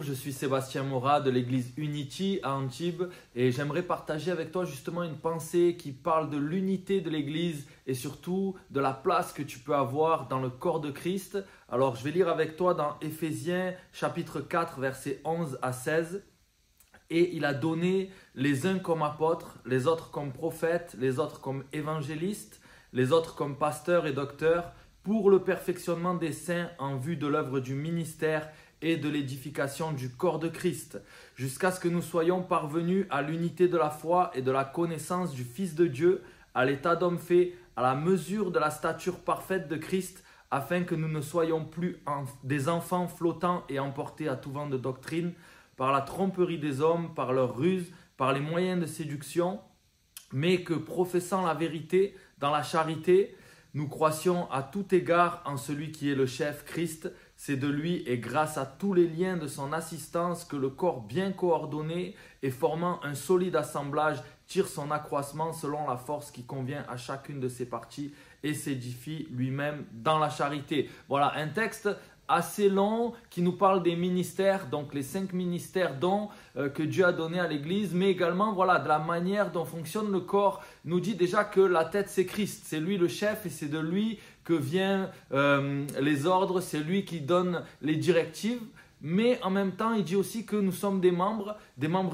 Bonjour, je suis Sébastien Morat de l'église Unity à Antibes et j'aimerais partager avec toi justement une pensée qui parle de l'unité de l'église et surtout de la place que tu peux avoir dans le corps de Christ. Alors je vais lire avec toi dans Éphésiens chapitre 4 versets 11 à 16. Et il a donné les uns comme apôtres, les autres comme prophètes, les autres comme évangélistes, les autres comme pasteurs et docteurs, pour le perfectionnement des saints en vue de l'œuvre du ministère et de l'édification du corps de Christ, jusqu'à ce que nous soyons parvenus à l'unité de la foi et de la connaissance du Fils de Dieu, à l'état d'homme fait, à la mesure de la stature parfaite de Christ, afin que nous ne soyons plus des enfants flottants et emportés à tout vent de doctrine, par la tromperie des hommes, par leur ruse, par les moyens de séduction, mais que, professant la vérité dans la charité, nous croissions à tout égard en celui qui est le chef, Christ. C'est de lui et grâce à tous les liens de son assistance que le corps bien coordonné et formant un solide assemblage tire son accroissement selon la force qui convient à chacune de ses parties et s'édifie lui-même dans la charité. Voilà un texte assez long qui nous parle des ministères, donc les 5 ministères dont que Dieu a donné à l'église, mais également voilà, de la manière dont fonctionne le corps. Il nous dit déjà que la tête c'est Christ, c'est lui le chef et c'est de lui que viennent les ordres, c'est lui qui donne les directives. Mais en même temps, il dit aussi que nous sommes des membres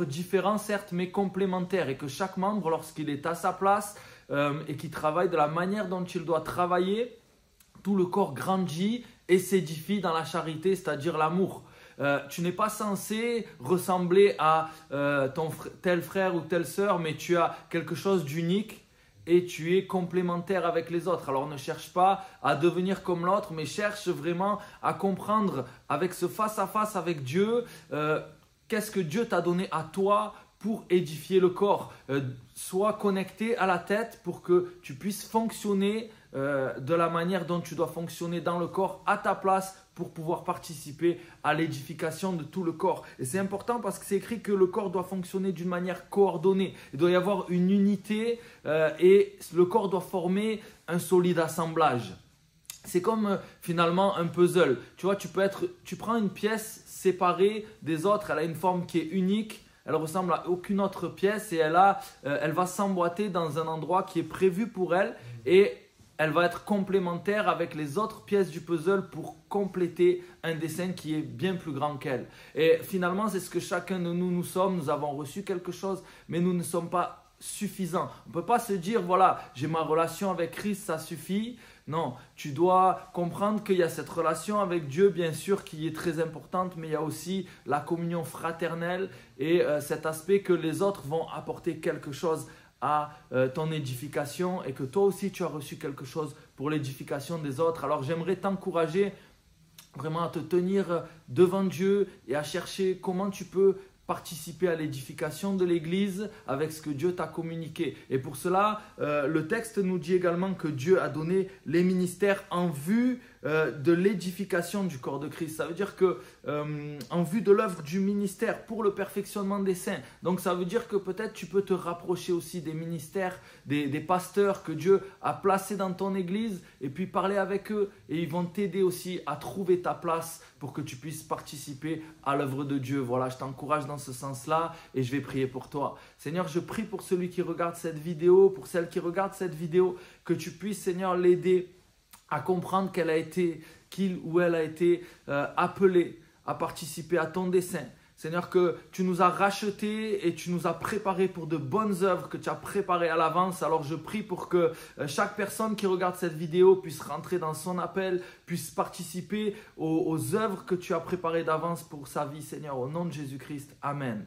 différents certes, mais complémentaires, et que chaque membre, lorsqu'il est à sa place et qu'il travaille de la manière dont il doit travailler, tout le corps grandit et s'édifie dans la charité, c'est-à-dire l'amour. Tu n'es pas censé ressembler à tel frère ou telle sœur, mais tu as quelque chose d'unique et tu es complémentaire avec les autres. Alors ne cherche pas à devenir comme l'autre, mais cherche vraiment à comprendre avec ce face-à-face avec Dieu, qu'est-ce que Dieu t'a donné à toi pour édifier le corps. Sois connecté à la tête pour que tu puisses fonctionner de la manière dont tu dois fonctionner dans le corps à ta place pour pouvoir participer à l'édification de tout le corps. Et c'est important parce que c'est écrit que le corps doit fonctionner d'une manière coordonnée. Il doit y avoir une unité et le corps doit former un solide assemblage. C'est comme finalement un puzzle. Tu vois, tu prends une pièce séparée des autres, elle a une forme qui est unique. Elle ressemble à aucune autre pièce et elle va s'emboîter dans un endroit qui est prévu pour elle et elle va être complémentaire avec les autres pièces du puzzle pour compléter un dessin qui est bien plus grand qu'elle. Et finalement, c'est ce que chacun de nous sommes. Nous avons reçu quelque chose, mais nous ne sommes pas suffisants. On ne peut pas se dire, voilà, j'ai ma relation avec Christ, ça suffit. Non, tu dois comprendre qu'il y a cette relation avec Dieu, bien sûr, qui est très importante, mais il y a aussi la communion fraternelle et cet aspect que les autres vont apporter quelque chose à ton édification et que toi aussi tu as reçu quelque chose pour l'édification des autres. Alors j'aimerais t'encourager vraiment à te tenir devant Dieu et à chercher comment tu peux participer à l'édification de l'église avec ce que Dieu t'a communiqué. Et pour cela, le texte nous dit également que Dieu a donné les ministères en vue de l'édification du corps de Christ. Ça veut dire que en vue de l'œuvre du ministère pour le perfectionnement des saints. Donc ça veut dire que peut-être tu peux te rapprocher aussi des ministères, des pasteurs que Dieu a placés dans ton église et puis parler avec eux et ils vont t'aider aussi à trouver ta place pour que tu puisses participer à l'œuvre de Dieu. Voilà, je t'encourage dans ce sens-là et je vais prier pour toi. Seigneur, je prie pour celui qui regarde cette vidéo, pour celle qui regarde cette vidéo, que tu puisses, Seigneur, l'aider à comprendre qu'il ou elle a été appelé à participer à ton dessein. Seigneur, que tu nous as rachetés et tu nous as préparés pour de bonnes œuvres que tu as préparées à l'avance. Alors je prie pour que chaque personne qui regarde cette vidéo puisse rentrer dans son appel, puisse participer aux œuvres que tu as préparées d'avance pour sa vie, Seigneur, au nom de Jésus-Christ. Amen.